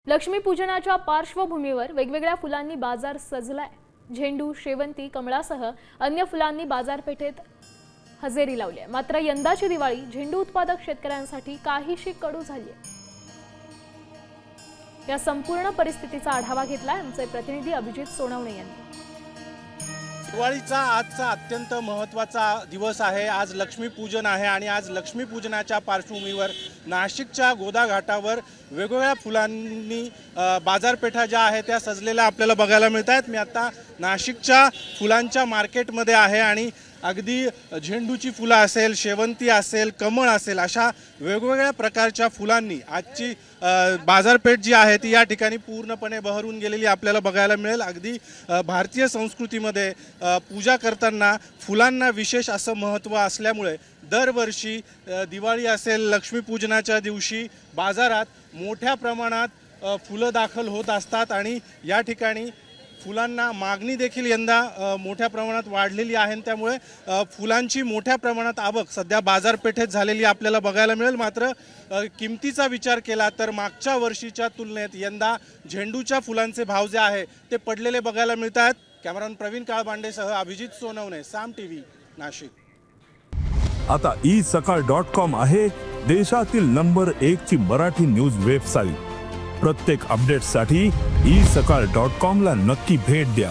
लक्ष्मीपूजनाच्या पार्श्वभूमीवर वेगवेगळ्या फुलांनी बाजार सजलाय। झेंडू, शेवंती, कमळासह अन्य फुलांनी बाजारपेठेत हजेरी लावली आहे। मात्र यंदाची दिवाळी झेंडू उत्पादक शेतकऱ्यांसाठी काहीशी कडू झाली आहे। या संपूर्ण परिस्थितीचा आढावा घेतलाय आमचे प्रतिनिधी अभिजित सोनवणे यांनी। दिवाळीचा आजचा अत्यंत महत्त्वाचा दिवस आहे। आज लक्ष्मीपूजन आहे आणि आज लक्ष्मीपूजनाच्या पार्श्वभूमीवर नाशिकच्या गोदा घाटावर वेगवेगळ्या फुलांनी बाजारपेठा ज्या आहेत त्या सजलेल्या आपल्याला बघायला मिळतात। मी आता नाशिकच्या फुलांच्या मार्केटमध्ये आहे आणि अगदी झेंडूची फुलं असेल, शेवंती असेल, कमळ असेल अशा वेगवेगळ्या प्रकारच्या फुलांनी आजची बाजारपेठ जी आहे ती या ठिकाणी पूर्णपणे बहरून गेलेली आपल्याला बघायला मिळेल। अगदी भारतीय संस्कृतीमध्ये पूजा करताना फुलांना विशेष असं महत्त्व असल्यामुळे दरवर्षी दिवाळी असेल, लक्ष्मीपूजनाच्या दिवशी बाजारात मोठ्या प्रमाणात फुलं दाखल होत असतात आणि या ठिकाणी फुलांना मागणी देखील यंदा मोठ्या प्रमाणात वाढलेली आहे। त्यामुळे फुलांची मोठ्या प्रमाणात आवक सध्या बाजारपेठेत झालेली आपल्याला बघायला मिळेल। मात्र किमतीचा विचार केला तर मागच्या वर्षीच्या तुलनेत यंदा झेंडूच्या फुलांचे भाव जे आहे ते पडलेले बघायला मिळतात। कॅमेरामन प्रवीण काळबांडेसह अभिजित सोनवणे, साम टीव्ही, नाशिक। आता isakal.com आहे देशातील नंबर 1 ची मराठी न्यूज वेबसाईट। प्रत्येक अपडेटसाठी isakal.com ला नक्की भेट द्या।